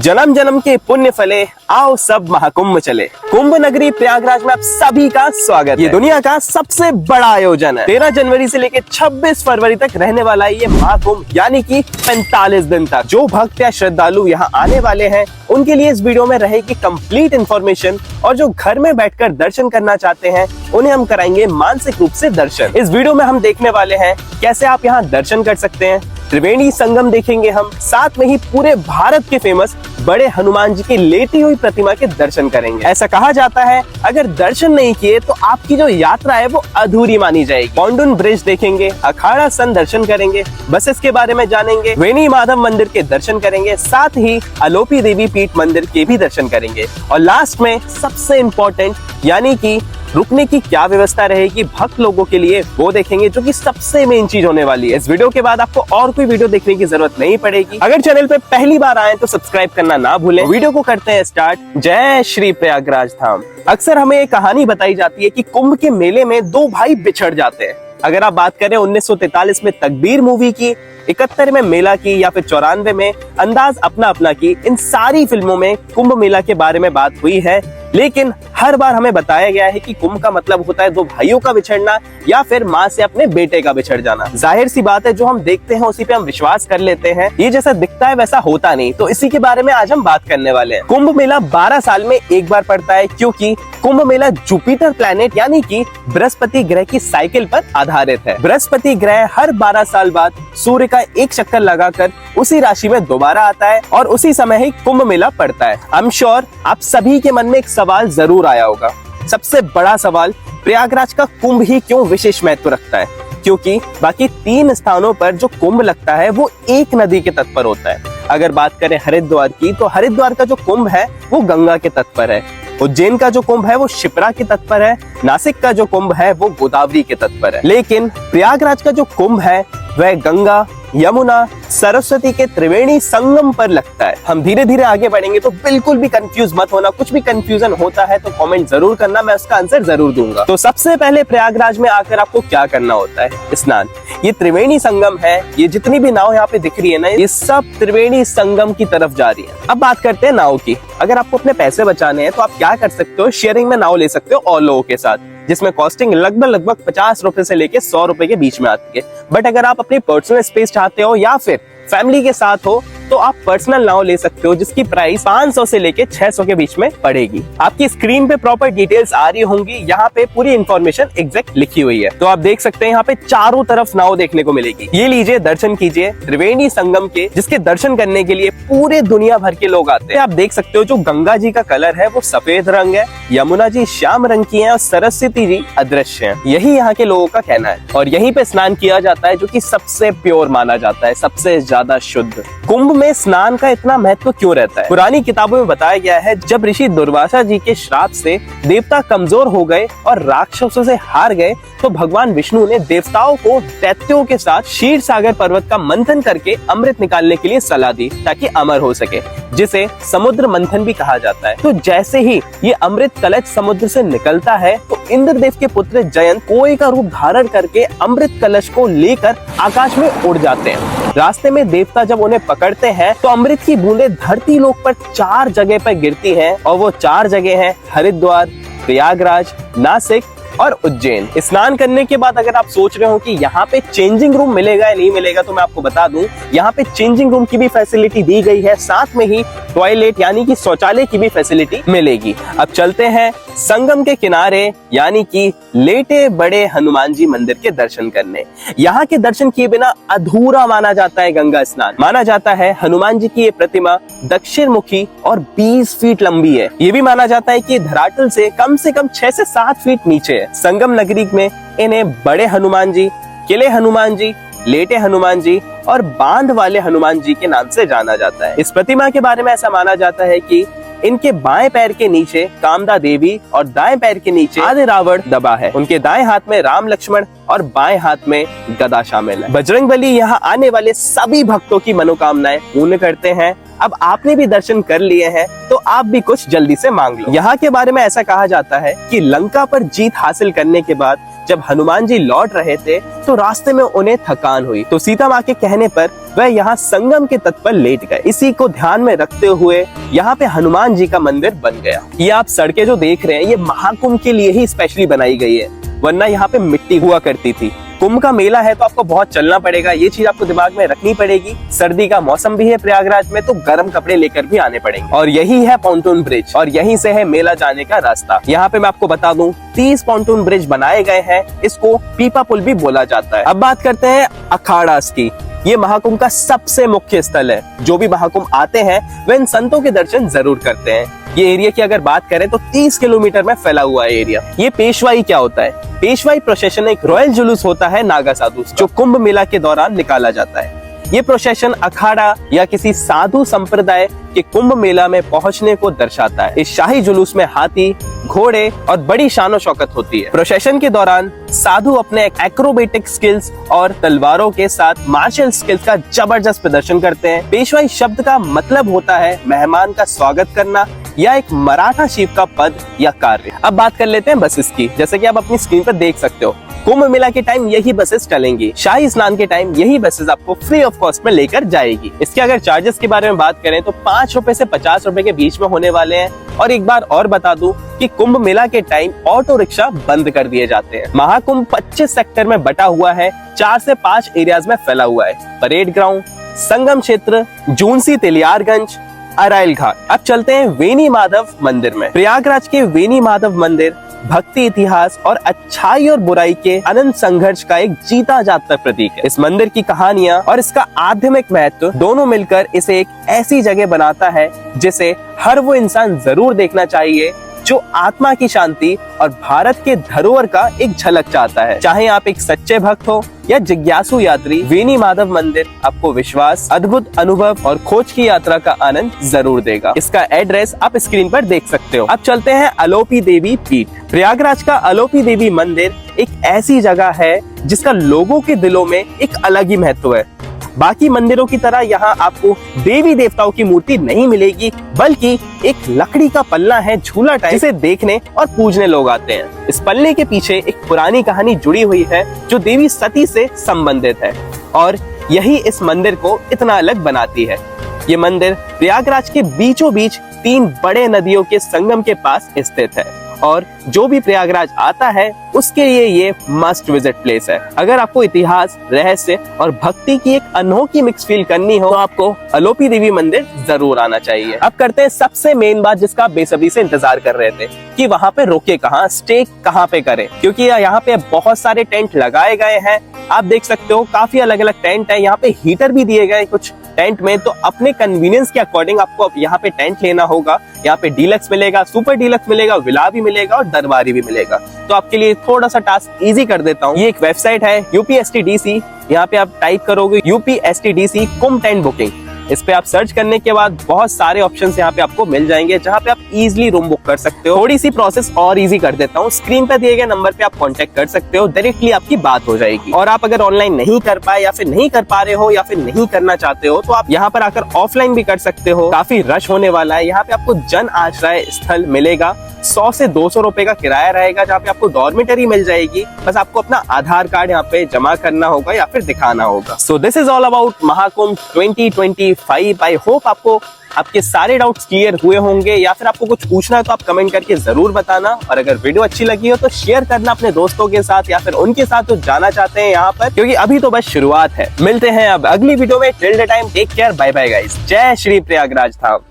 जन्म जन्म के पुण्य फले, आओ सब महाकुंभ चले। कुंभ नगरी प्रयागराज में आप सभी का स्वागत है। ये दुनिया का सबसे बड़ा आयोजन है। 13 जनवरी से लेकर 26 फरवरी तक रहने वाला है ये महाकुंभ, यानी कि 45 दिन तक। जो भक्त या श्रद्धालु यहाँ आने वाले हैं उनके लिए इस वीडियो में रहेगी कंप्लीट इन्फॉर्मेशन, और जो घर में बैठकर दर्शन करना चाहते हैं उन्हें हम कराएंगे मानसिक रूप से दर्शन। इस वीडियो में हम देखने वाले हैं कैसे आप यहाँ दर्शन कर सकते हैं, त्रिवेणी संगम देखेंगे हम, साथ में ही पूरे भारत के फेमस बड़े हनुमान जी की लेटी हुई प्रतिमा के दर्शन करेंगे। ऐसा कहा जाता है अगर दर्शन नहीं किए तो आपकी जो यात्रा है वो अधूरी मानी जाएगी। पॉन्डून ब्रिज देखेंगे, अखाड़ा सन दर्शन करेंगे, बसेस के बारे में जानेंगे, वेणी माधव मंदिर के दर्शन करेंगे, साथ ही अलोपी देवी पीठ मंदिर के भी दर्शन करेंगे, और लास्ट में सबसे इम्पोर्टेंट यानी कि रुकने की क्या व्यवस्था रहेगी भक्त लोगों के लिए वो देखेंगे, जो कि सबसे मेन चीज होने वाली है। इस वीडियो के बाद आपको और कोई वीडियो देखने की जरूरत नहीं पड़ेगी। अगर चैनल पे पहली बार आए तो सब्सक्राइब करना ना भूलें। वीडियो को करते हैं स्टार्ट। जय श्री प्रयागराज धाम। अक्सर हमें एक कहानी बताई जाती है कि कुंभ के मेले में दो भाई बिछड़ जाते हैं। अगर आप बात करें 1943 में तकदीर मूवी की, 71 में मेला की, या फिर 94 में अंदाज अपना अपना की, इन सारी फिल्मों में कुंभ मेला के बारे में बात हुई है। लेकिन हर बार हमें बताया गया है कि कुंभ का मतलब होता है दो भाइयों का बिछड़ना या फिर माँ से अपने बेटे का बिछड़ जाना। जाहिर सी बात है, जो हम देखते हैं उसी पे हम विश्वास कर लेते हैं। ये जैसा दिखता है वैसा होता नहीं, तो इसी के बारे में आज हम बात करने वाले हैं। कुंभ मेला 12 साल में एक बार पड़ता है, क्योंकि कुंभ मेला जुपिटर प्लैनेट यानी कि बृहस्पति ग्रह की साइकिल पर आधारित है। बृहस्पति ग्रह हर 12 साल बाद सूर्य का एक चक्कर लगाकर उसी राशि में दोबारा आता है और उसी समय ही कुंभ मेला पड़ता है। आई एम श्योर आप सभी के मन में एक सवाल जरूर आया होगा। सबसे बड़ा सवाल, प्रयागराज का कुंभ ही क्यों विशेष महत्व रखता है? क्योंकि बाकी 3 स्थानों पर जो कुंभ लगता है वो एक नदी के तट पर होता है। अगर बात करें हरिद्वार की, तो हरिद्वार का जो कुंभ है वो गंगा के तट पर है। उज्जैन का जो कुंभ है वो शिप्रा के तट पर है। नासिक का जो कुंभ है वो गोदावरी के तट पर है। लेकिन प्रयागराज का जो कुंभ है वह गंगा, यमुना, सरस्वती के त्रिवेणी संगम पर लगता है। हम धीरे धीरे आगे बढ़ेंगे, तो बिल्कुल भी कंफ्यूज मत होना। कुछ भी कंफ्यूजन होता है तो कमेंट जरूर करना, मैं उसका आंसर जरूर दूंगा। तो सबसे पहले प्रयागराज में आकर आपको क्या करना होता है? स्नान। ये त्रिवेणी संगम है। ये जितनी भी नाव यहाँ पे दिख रही है ना, ये सब त्रिवेणी संगम की तरफ जा रही है। अब बात करते हैं नाव की। अगर आपको अपने पैसे बचाने हैं तो आप क्या कर सकते हो, शेयरिंग में नाव ले सकते हो और लोगों के साथ, जिसमें कॉस्टिंग लगभग 50 रुपए से लेके 100 रुपए के बीच में आती है। बट अगर आप अपनी पर्सनल स्पेस चाहते हो या फिर फैमिली के साथ हो तो आप पर्सनल नाव ले सकते हो, जिसकी प्राइस 500 से लेके 600 के बीच में पड़ेगी। आपकी स्क्रीन पे प्रॉपर डिटेल्स आ रही होंगी, यहाँ पे पूरी इन्फॉर्मेशन एग्जैक्ट लिखी हुई है। तो आप देख सकते हैं यहाँ पे चारों तरफ नाव देखने को मिलेगी। ये लीजिए, दर्शन कीजिए त्रिवेणी संगम के, जिसके दर्शन करने के लिए पूरे दुनिया भर के लोग आते हैं। आप देख सकते हो जो गंगा जी का कलर है वो सफेद रंग है, यमुना जी श्याम रंग की है और सरस्वती जी अदृश्य है। यही यहाँ के लोगों का कहना है। और यहीं पे स्नान किया जाता है, जो कि सबसे प्योर माना जाता है, सबसे ज्यादा शुद्ध। कुंभ में स्नान का इतना महत्व क्यों रहता है? पुरानी किताबों में बताया गया है, जब ऋषि दुर्वासा जी के श्राप से देवता कमजोर हो गए और राक्षसों से हार गए, तो भगवान विष्णु ने देवताओं को दैत्यों के साथ क्षीर सागर पर्वत का मंथन करके अमृत निकालने के लिए सलाह दी, ताकि अमर हो सके, जिसे समुद्र मंथन भी कहा जाता है। तो जैसे ही ये अमृत कलश समुद्र से निकलता है, तो इंद्रदेव के पुत्र जयंत कोई का रूप धारण करके अमृत कलश को लेकर आकाश में उड़ जाते हैं। रास्ते में देवता जब उन्हें पकड़ते हैं तो अमृत की बूंदें धरती लोक पर 4 जगह पर गिरती हैं, और वो 4 जगह हैं हरिद्वार, प्रयागराज, नासिक और उज्जैन। स्नान करने के बाद अगर आप सोच रहे हो कि यहाँ पे चेंजिंग रूम मिलेगा या नहीं मिलेगा, तो मैं आपको बता दूं, यहाँ पे चेंजिंग रूम की भी फैसिलिटी दी गई है, साथ में ही टॉयलेट यानी कि शौचालय की भी फैसिलिटी मिलेगी। अब चलते हैं संगम के किनारे यानी कि लेटे बड़े हनुमान जी मंदिर के दर्शन करने। यहाँ के दर्शन किए बिना अधूरा माना जाता है गंगा स्नान। माना जाता है हनुमान जी की ये प्रतिमा दक्षिण मुखी और 20 फीट लंबी है। ये भी माना जाता है कि धरातल से कम 6 से 7 फीट नीचे है। संगम नगरी में इन्हें बड़े हनुमान जी, किले हनुमान जी, लेटे हनुमान जी और बांध वाले हनुमान जी के नाम से जाना जाता है। इस प्रतिमा के बारे में ऐसा माना जाता है कि इनके बाएं पैर के नीचे कामदा देवी और दाएं पैर के नीचे आदि रावण दबा है। उनके दाएं हाथ में राम लक्ष्मण और बाएं हाथ में गदा शामिल है। बजरंगबली यहाँ आने वाले सभी भक्तों की मनोकामनाएं पूर्ण करते हैं। अब आपने भी दर्शन कर लिए हैं तो आप भी कुछ जल्दी से मांग लो। यहाँ के बारे में ऐसा कहा जाता है कि लंका पर जीत हासिल करने के बाद जब हनुमान जी लौट रहे थे तो रास्ते में उन्हें थकान हुई, तो सीता माँ के कहने पर वह यहाँ संगम के तट पर लेट गए। इसी को ध्यान में रखते हुए यहाँ पे हनुमान जी का मंदिर बन गया। ये आप सड़कें जो देख रहे हैं ये महाकुंभ के लिए ही स्पेशली बनाई गई है, वरना यहाँ पे मिट्टी हुआ करती थी। कुंभ का मेला है तो आपको बहुत चलना पड़ेगा, ये चीज आपको दिमाग में रखनी पड़ेगी। सर्दी का मौसम भी है प्रयागराज में, तो गर्म कपड़े लेकर भी आने पड़ेंगे। और यही है पॉन्टून ब्रिज और यहीं से है मेला जाने का रास्ता। यहाँ पे मैं आपको बता दूं 30 पॉन्टून ब्रिज बनाए गए हैं, इसको पीपा पुल भी बोला जाता है। अब बात करते हैं अखाड़ास की। ये महाकुंभ का सबसे मुख्य स्थल है। जो भी महाकुंभ आते हैं वे इन संतों के दर्शन जरूर करते हैं। ये एरिया की अगर बात करें तो 30 किलोमीटर में फैला हुआ है एरिया। ये पेशवाई क्या होता है? पेशवाई प्रोसेशन एक रॉयल जुलूस होता है नागा साधु जो कुंभ मेला के दौरान निकाला जाता है। ये प्रोसेशन अखाड़ा या किसी साधु संप्रदाय के कुंभ मेला में पहुंचने को दर्शाता है। इस शाही जुलूस में हाथी, घोड़े और बड़ी शानो शौकत होती है। प्रोसेशन के दौरान साधु अपने एक्रोबेटिक स्किल्स और तलवारों के साथ मार्शल स्किल्स का जबरदस्त प्रदर्शन करते हैं। पेशवाई शब्द का मतलब होता है मेहमान का स्वागत करना या एक मराठा शिव का पद या कार्य। अब बात कर लेते हैं बसेस की। जैसे कि आप अपनी स्क्रीन पर देख सकते हो, कुंभ मेला के टाइम यही बसेस चलेंगी। शाही स्नान के टाइम यही बसेस आपको फ्री ऑफ कॉस्ट में लेकर जाएगी। इसके अगर चार्जेस के बारे में बात करें तो 5 रुपए से 50 रुपए के बीच में होने वाले हैं। और एक बार और बता दूं कि कुंभ मेला के टाइम ऑटो रिक्शा बंद कर दिए जाते हैं। महाकुंभ 25 सेक्टर में बटा हुआ है, 4 से 5 एरियाज में फैला हुआ है। परेड ग्राउंड, संगम क्षेत्र, जूनसी तेलियारगंज, अराइल घाट। अब चलते हैं वेनी माधव मंदिर में। प्रयागराज के वेनी माधव मंदिर भक्ति, इतिहास और अच्छाई और बुराई के अनंत संघर्ष का एक जीता जागता प्रतीक है। इस मंदिर की कहानियां और इसका आध्यात्मिक महत्व दोनों मिलकर इसे एक ऐसी जगह बनाता है जिसे हर वो इंसान जरूर देखना चाहिए जो आत्मा की शांति और भारत के धरोहर का एक झलक चाहता है। चाहे आप एक सच्चे भक्त हो या जिज्ञासु यात्री, वेनी माधव मंदिर आपको विश्वास, अद्भुत अनुभव और खोज की यात्रा का आनंद जरूर देगा। इसका एड्रेस आप स्क्रीन पर देख सकते हो। अब चलते हैं अलोपी देवी पीठ। प्रयागराज का अलोपी देवी मंदिर एक ऐसी जगह है जिसका लोगों के दिलों में एक अलग ही महत्व है। बाकी मंदिरों की तरह यहाँ आपको देवी देवताओं की मूर्ति नहीं मिलेगी, बल्कि एक लकड़ी का पल्ला है झूला टाइप, जिसे देखने और पूजने लोग आते हैं। इस पल्ले के पीछे एक पुरानी कहानी जुड़ी हुई है जो देवी सती से संबंधित है और यही इस मंदिर को इतना अलग बनाती है। ये मंदिर प्रयागराज के बीचों बीच 3 बड़े नदियों के संगम के पास स्थित है और जो भी प्रयागराज आता है उसके लिए ये मस्ट विजिट प्लेस है। अगर आपको इतिहास, रहस्य और भक्ति की एक अनोखी मिक्स फील करनी हो तो आपको अलोपी देवी मंदिर जरूर आना चाहिए। अब करते हैं सबसे मेन बात जिसका आप बेसब्री से इंतजार कर रहे थे कि वहाँ पे रोके कहाँ, स्टे कहाँ पे करें, क्योंकि यहाँ पे बहुत सारे टेंट लगाए गए हैं। आप देख सकते हो काफी अलग अलग टेंट है। यहाँ पे हीटर भी दिए गए कुछ टेंट में, तो अपने कन्वीनियंस के अकॉर्डिंग आपको यहाँ पे टेंट लेना होगा। यहाँ पे डीलक्स मिलेगा, सुपर डीलक्स मिलेगा, विला भी मिलेगा और दरबारी भी मिलेगा। तो आपके लिए थोड़ा सा टास्क इजी कर देता हूँ। ये एक वेबसाइट है UPSTDC। यहाँ पे आप टाइप करोगे UPSTDC कुंभ टेंट बुकिंग। इस पे आप सर्च करने के बाद बहुत सारे ऑप्शंस यहाँ पे आपको मिल जाएंगे जहाँ पे आप इजीली रूम बुक कर सकते हो। थोड़ी सी प्रोसेस और इजी कर देता हूँ। स्क्रीन पर दिए गए नंबर पे आप कांटेक्ट कर सकते हो, डायरेक्टली आपकी बात हो जाएगी। और आप अगर ऑनलाइन नहीं कर पाए या फिर नहीं कर पा रहे हो या फिर नहीं करना चाहते हो तो आप यहाँ पर आकर ऑफलाइन भी कर सकते हो। काफी रश होने वाला है। यहाँ पे आपको जन आश्रय स्थल मिलेगा। 100 से 200 रुपए का किराया रहेगा जहाँ पे आपको डॉर्मेटरी मिल जाएगी। बस आपको अपना आधार कार्ड यहाँ पे जमा करना होगा या फिर दिखाना होगा। So this is all about Mahakumbh 2025। I hope आपको आपके सारे डाउट्स क्लियर हुए होंगे, या फिर आपको कुछ पूछना है तो आप कमेंट करके जरूर बताना। और अगर वीडियो अच्छी लगी हो तो शेयर करना अपने दोस्तों के साथ या फिर उनके साथ जो जाना चाहते हैं यहाँ पर, क्योंकि अभी तो बस शुरुआत है। मिलते हैं अब अगली वीडियो में। Till the time take care, bye bye guys. जय श्री प्रयागराज धाम।